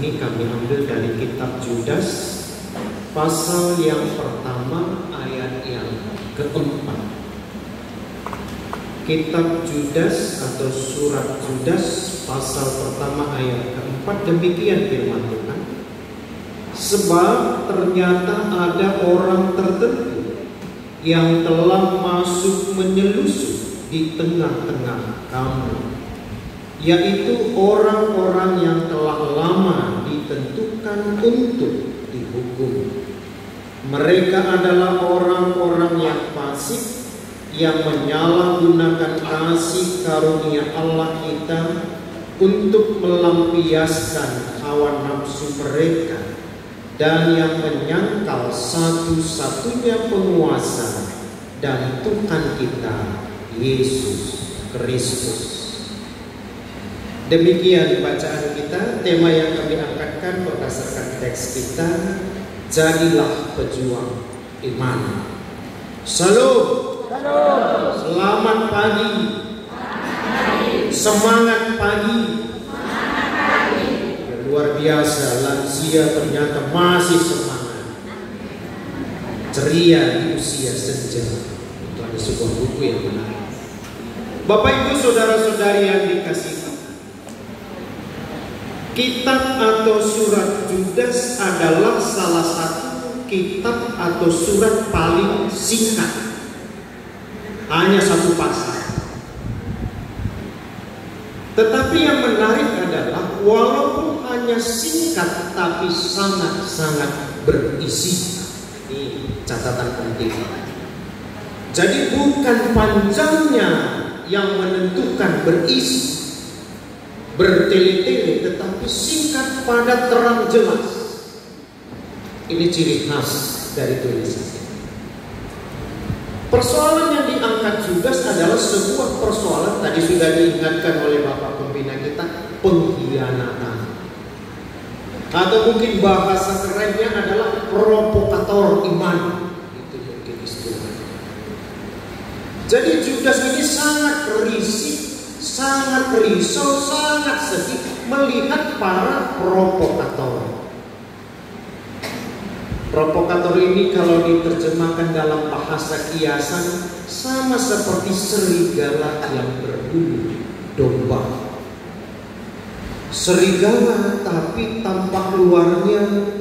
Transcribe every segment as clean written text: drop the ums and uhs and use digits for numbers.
ini kami ambil dari kitab Judas, pasal yang pertama ayat yang keempat. Kitab Judas atau surat Judas pasal pertama ayat keempat, demikian firman Tuhan. Sebab ternyata ada orang tertentu yang telah masuk menyelusup di tengah-tengah kamu, yaitu orang-orang yang telah lama ditentukan untuk dihukum. Mereka adalah orang-orang yang fasik, yang menyalahgunakan kasih karunia Allah kita untuk melampiaskan hawa nafsu mereka, dan yang menyangkal satu-satunya penguasa dan Tuhan kita, Yesus Kristus. Demikian bacaan kita. Tema yang kami angkatkan berdasarkan teks kita, jadilah pejuang iman. Salam. Selamat pagi. Semangat pagi. Luar biasa, lansia ternyata masih semangat, ceria di usia senja. Itu ada sebuah buku yang menarik. Bapak Ibu saudara-saudari yang dikasihi, kitab atau surat Judas adalah salah satu kitab atau surat paling singkat, hanya satu pasal. Tetapi yang menarik adalah walaupun hanya singkat tapi sangat-sangat berisi. Ini catatan penting. Jadi bukan panjangnya yang menentukan berisi, bertele-tele, tetapi singkat, padat, terang, jelas. Ini ciri khas dari tulisan. Persoalan yang diangkat Judas adalah sebuah persoalan, tadi sudah diingatkan oleh Bapak Pembina kita, pengkhianatan. Atau mungkin bahasa kerennya adalah provokator iman. Itu mungkin istilahnya. Jadi Judas ini sangat risih, sangat risau, sangat sedih melihat para provokator. Provokator ini kalau diterjemahkan dalam bahasa kiasan sama seperti serigala yang berbulu domba. Serigala tapi tampak luarnya,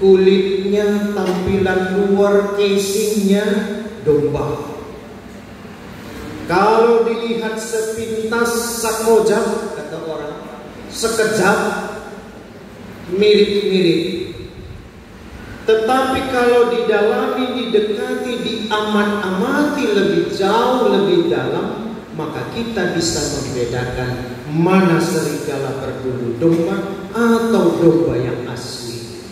kulitnya, tampilan luar, casingnya domba. Kalau dilihat sepintas sakojam, kata orang, sekejap mirip-mirip. Tetapi kalau didalami, didekati, diamat-amati lebih jauh, lebih dalam, maka kita bisa membedakan mana serigala berbulu domba atau domba yang asli.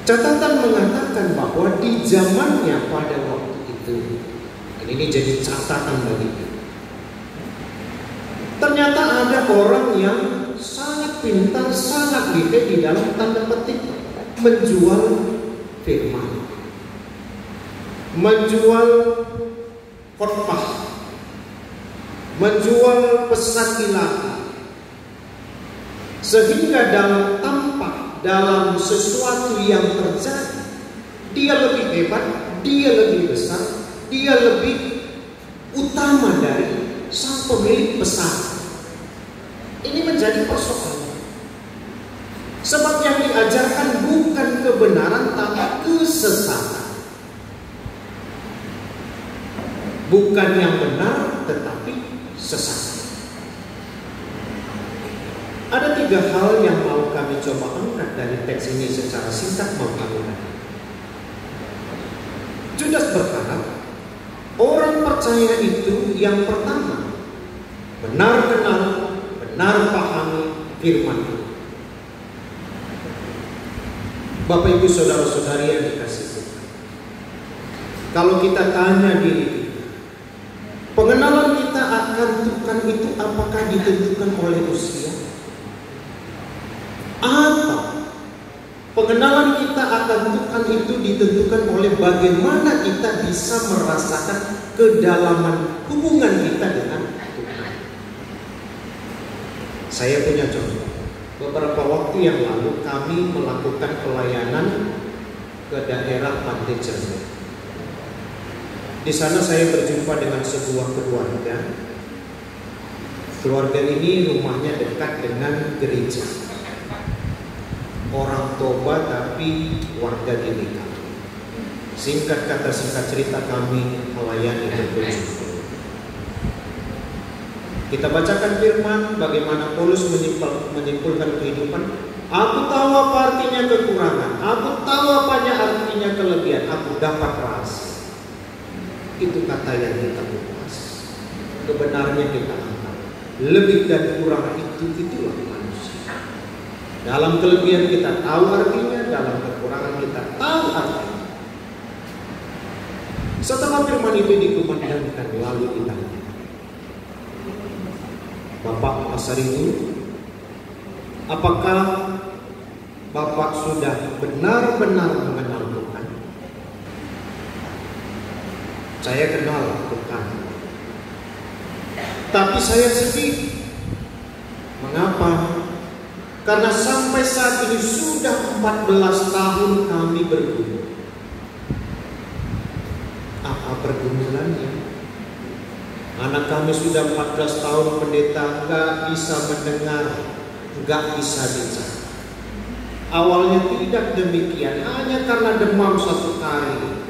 Catatan mengatakan bahwa di zamannya pada waktu itu, ini jadi catatan bagi kita, ternyata ada orang yang sangat pintar, sangat gigih di dalam tanda petik menjual firman, menjual khotbah, menjual pesan ilahi, sehingga dalam tampak, dalam sesuatu yang terjadi, dia lebih hebat, dia lebih besar, dia lebih utama dari sang pemilik pesan. Ini menjadi persoalan. Sebab yang diajarkan bukan kebenaran tapi kesesatan. Bukan yang benar tetapi sesat. Ada 3 hal yang mau kami coba angkat dari teks ini secara singkat mengalir. Judas berharap orang percaya itu yang pertama benar kenal, benar pahami firman Tuhan. Bapak Ibu saudara-saudari yang dikasihi Tuhan, kalau kita tanya diri kita, pengenalan kita akan Tuhan itu apakah ditentukan oleh usia? Atau pengenalan kita akan Tuhan itu ditentukan oleh bagaimana kita bisa merasakan kedalaman hubungan kita dengan Tuhan? Saya punya contoh. Beberapa waktu yang lalu kami melakukan pelayanan ke daerah Pantai Cermin. Di sana saya berjumpa dengan sebuah keluarga. Keluarga ini rumahnya dekat dengan gereja. Orang toba tapi warga GBK. Singkat kata singkat cerita, kami melayani berkunjung. Kita bacakan firman bagaimana Paulus menyimpulkan kehidupan. Aku tahu apa artinya kekurangan, aku tahu apanya artinya kelebihan, aku dapat rahasia. Itu kata yang kita kupas. Kebenarnya kita angkat. Lebih dan kurang itulah manusia. Dalam kelebihan kita tahu artinya, dalam kekurangan kita tahu artinya. Setelah firman itu dikumandangkan, lalu ditanya, Bapak Pasaribu, apakah Bapak sudah benar-benar mengenal Tuhan? Saya kenal Tuhan, tapi saya sedih. Mengapa? Karena sampai saat ini sudah 14 tahun kami bergumul. Apa pergumulannya? Anak kami sudah 14 tahun pendeta, gak bisa mendengar, gak bisa bicara. Awalnya tidak demikian, hanya karena demam 1 hari.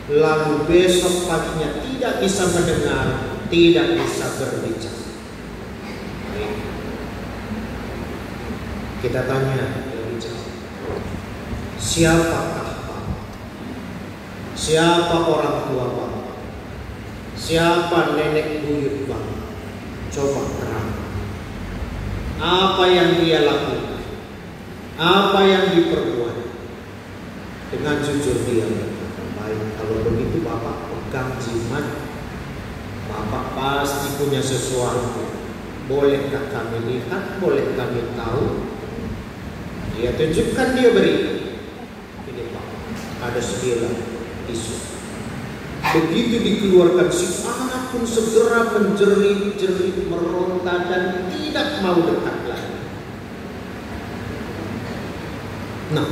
Lalu besok paginya tidak bisa mendengar, tidak bisa berbicara. Kita tanya, siapakah Bapak? Siapa orang tua Bapak? Siapa nenek buyut Bapak? Coba terang. Apa yang dia lakukan? Apa yang diperbuat? Dengan jujur dia berkata, baik, kalau begitu Bapak pegang jimat. Bapak pasti punya sesuatu. Bolehkah kami lihat? Boleh kami tahu? Dia tunjukkan, dia beri. Ini Pak, ada 9 isu. Begitu dikeluarkan, si anak pun segera menjerit-jerit, meronta dan tidak mau dekat lagi. Nah,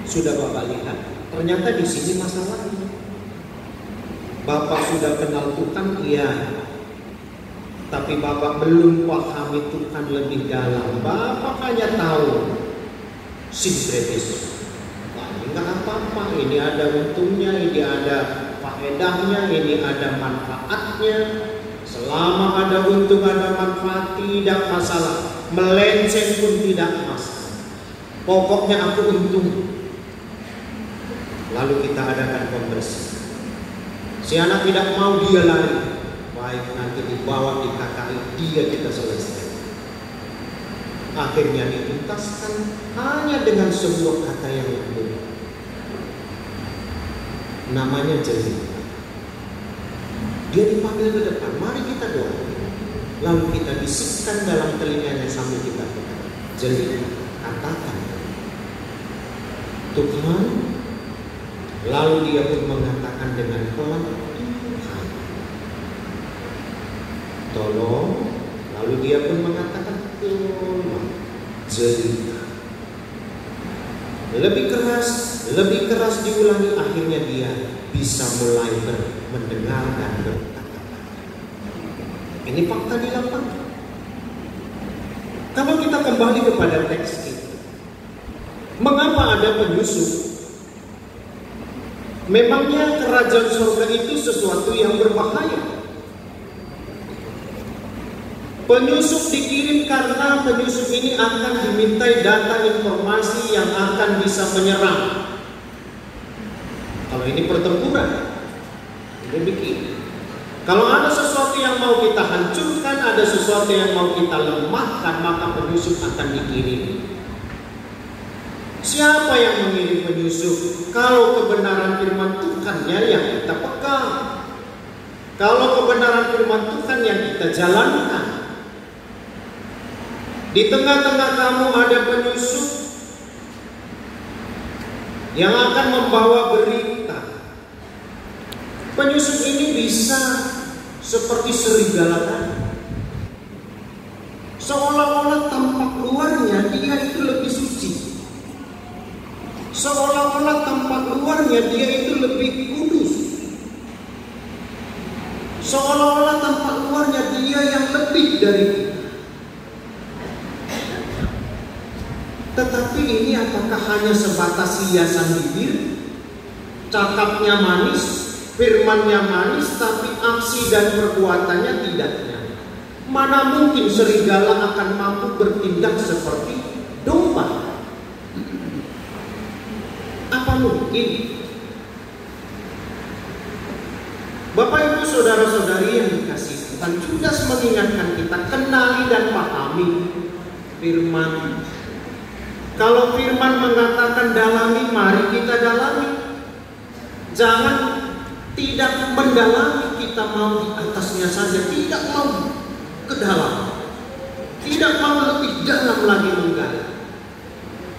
sudah Bapak lihat, ternyata di sini masalahnya. Bapak sudah kenal Tuhan, iya. Tapi Bapak belum pahami Tuhan lebih dalam. Bapak hanya tahu sinkretis. Wah, ini nggak apa-apa. Ini ada untungnya, ini ada faedahnya, ini ada manfaatnya. Selama ada untung, ada manfaat, tidak masalah. Melenceng pun tidak masalah. Pokoknya aku untung. Lalu kita adakan konversi. Si anak tidak mau, dia lari. Baik, nanti dibawa di KKI, dia kita selesai. Akhirnya dituntaskan hanya dengan sebuah kata yang mudah. Namanya jeli. Dia dipanggil ke depan, mari kita doa. Lalu kita bisikkan dalam telinganya sambil kita berkata, jeli, katakan Tuhan. Lalu dia pun mengatakan dengan pelan, tolong. Lalu dia pun mengatakan tolong. Jelita. Lebih keras diulangi. Akhirnya dia bisa mulai mendengar dan berkata. Ini fakta di lapangan. Kalau kita kembali kepada teks itu, mengapa ada penyusup? Memangnya kerajaan surga itu sesuatu yang berbahaya? Penyusup dikirim karena penyusup ini akan dimintai data informasi yang akan bisa menyerang. Kalau ini pertempuran, ini begini. Kalau ada sesuatu yang mau kita hancurkan, ada sesuatu yang mau kita lemahkan, maka penyusup akan dikirim. Siapa yang mengirim penyusup? Kalau kebenaran firman Tuhannya yang kita pegang, kalau kebenaran firman Tuhan yang kita jalankan. Di tengah-tengah kamu ada penyusup yang akan membawa berita. Penyusup ini bisa seperti serigala tadi. Seolah-olah tampak luarnya dia itu lebih suci. Seolah-olah tampak luarnya dia itu lebih kudus. Seolah-olah tampak luarnya dia yang lebih dari kita. Tetapi ini apakah hanya sebatas hiasan bibir? Cakapnya manis, firmannya manis, tapi aksi dan perbuatannya tidaknya. Mana mungkin serigala akan mampu bertindak seperti domba? Apa mungkin? Bapak Ibu saudara-saudari yang dikasihi Tuhan, Yudas mengingatkan kita, kenali dan pahami firman. Kalau firman mengatakan dalami, mari kita dalami. Jangan tidak mendalami, kita mau di atasnya saja, tidak mau ke dalam, tidak mau lebih dalam lagi menggali.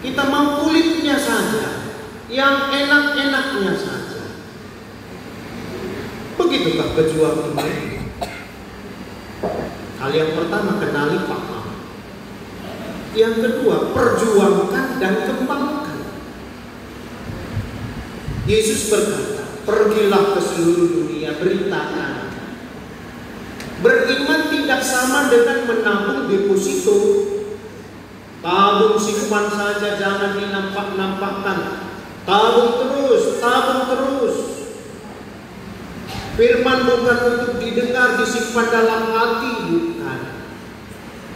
Kita mau kulitnya saja, yang enak-enaknya saja. Begitukah pejuang iman? Hal yang pertama, kenali, paham. Yang kedua, perjuangkan dan kembangkan. Yesus berkata, pergilah ke seluruh dunia, beritakan. Beriman tidak sama dengan menabung deposito. Tabung simpan saja, jangan dinampak-nampakkan. Tabung terus, tabung terus. Firman bukan untuk didengar, disimpan dalam hati, bukan.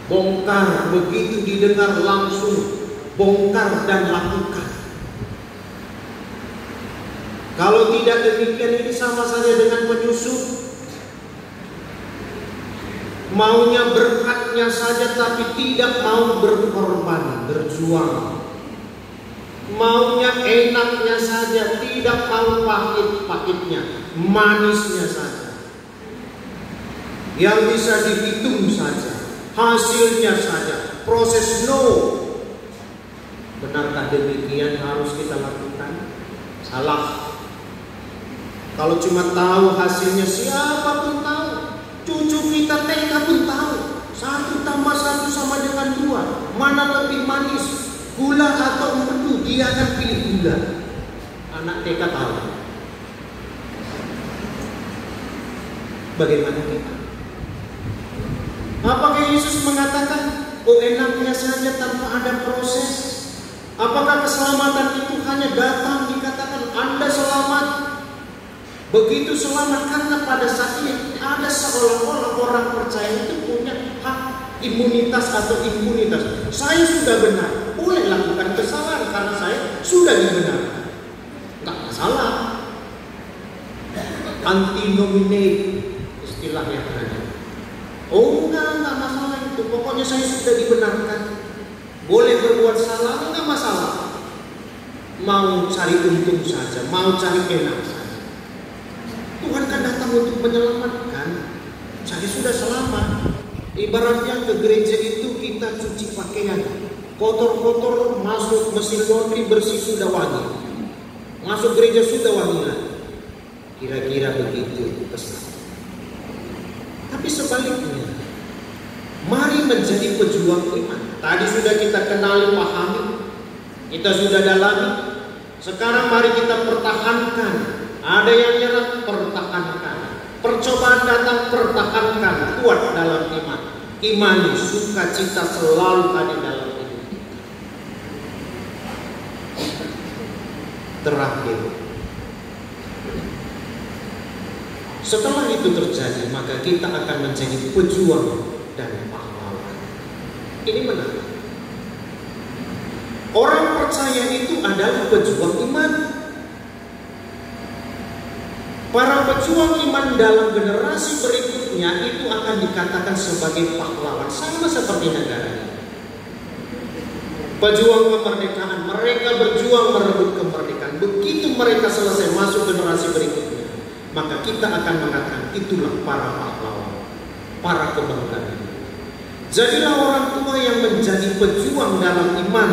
Bongkar, begitu didengar langsung bongkar dan lakukan. Kalau tidak demikian, ini sama saja dengan penyusup. Maunya berkatnya saja tapi tidak mau berkorban, berjuang. Maunya enaknya saja, tidak mau pahit-pahitnya, manisnya saja. Yang bisa dihitung saja, hasilnya saja, proses no. Benarkah demikian harus kita lakukan? Salah. Kalau cuma tahu hasilnya, siapa pun tahu. Cucu kita TK pun tahu. 1 tambah 1 sama dengan 2. Mana lebih manis, gula atau empedu? Dia akan pilih gula. Anak TK tahu. Bagaimana kita? Apakah Yesus mengatakan, oh enaknya saja tanpa ada proses? Apakah keselamatan itu hanya datang dikatakan Anda selamat? Begitu selamat karena pada saat ini ada seolah-olah orang percaya itu punya hak imunitas atau impunitas. Saya sudah benar, boleh lakukan kesalahan karena saya sudah dibenarkan. Enggak masalah. Antinomine istilah yang ada. Oh enggak masalah itu. Pokoknya saya sudah dibenarkan. Boleh berbuat salah, enggak masalah. Mau cari untung saja, mau cari enak saja. Tuhan kan datang untuk menyelamatkan. Saya sudah selamat. Ibaratnya ke gereja itu kita cuci pakaian, kotor-kotor masuk mesin laundry bersih sudah wangi. Masuk gereja sudah wangi lagi. Kira-kira begitu pesan. Tapi sebaliknya, mari menjadi pejuang iman. Tadi sudah kita kenali, pahami, kita sudah dalami. Sekarang mari kita pertahankan. Ada yang nyerah, pertahankan. Percobaan datang, pertahankan. Kuat dalam iman. Imani, sukacita selalu ada dalam hidup. Terakhir, setelah itu terjadi, maka kita akan menjadi pejuang dan pahlawan. Ini menarik. Orang percaya itu adalah pejuang iman. Para pejuang iman dalam generasi berikutnya itu akan dikatakan sebagai pahlawan, sama seperti negara ini. Pejuang kemerdekaan, mereka berjuang merebut kemerdekaan. Begitu mereka selesai masuk generasi berikutnya, maka kita akan mengatakan itulah para pahlawan, para kebanggaan. Jadilah orang tua yang menjadi pejuang dalam iman,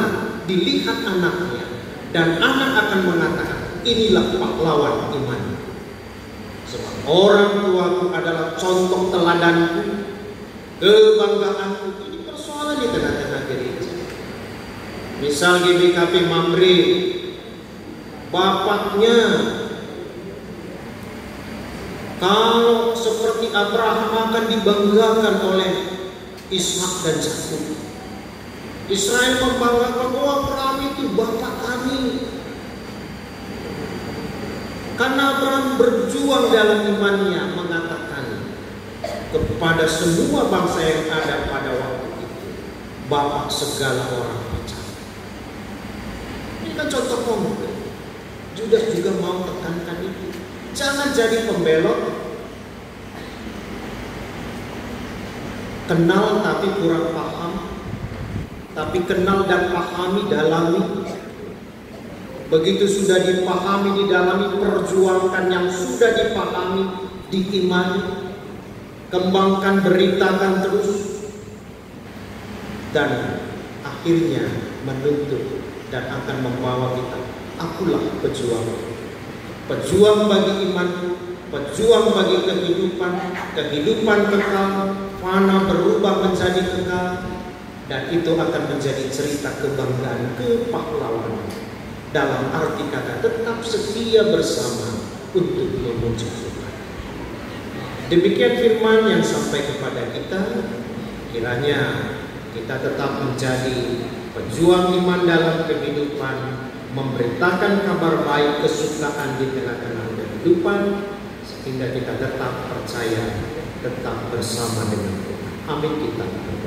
dilihat anaknya, dan anak akan mengatakan inilah pahlawan iman. Sebab orang tuaku adalah contoh teladanku, kebanggaanku. Ini persoalan berjuang di tengah-tengah gereja. Misal GBKP Mamre, bapaknya kalau seperti Abraham akan dibanggakan oleh Ishak dan Yakub. Israel membanggakan, oh Abraham itu bapak kami. Karena Abraham berjuang dalam imannya, mengatakan kepada semua bangsa yang ada pada waktu itu, bapak segala orang percaya. Ini kan contoh konkret. Judas juga mau tekankan itu. Jangan jadi pembelot, kenal tapi kurang paham, tapi kenal dan pahami, dalami. Begitu sudah dipahami, didalami, perjuangkan yang sudah dipahami, diimani, kembangkan, beritakan terus, dan akhirnya menuntut dan akan membawa kita. Akulah pejuang, pejuang bagi iman, pejuang bagi kehidupan, kehidupan kekal, fana berubah menjadi kekal, dan itu akan menjadi cerita kebanggaan, kepahlawanan. Dalam arti kata tetap setia bersama untuk memuji Tuhan. Demikian firman yang sampai kepada kita. Kiranya kita tetap menjadi pejuang iman dalam kehidupan, memberitakan kabar baik kesukaan di tengah-tengah kehidupan, sehingga kita tetap percaya, tetap bersama dengan Tuhan. Amin. Kita berdoa.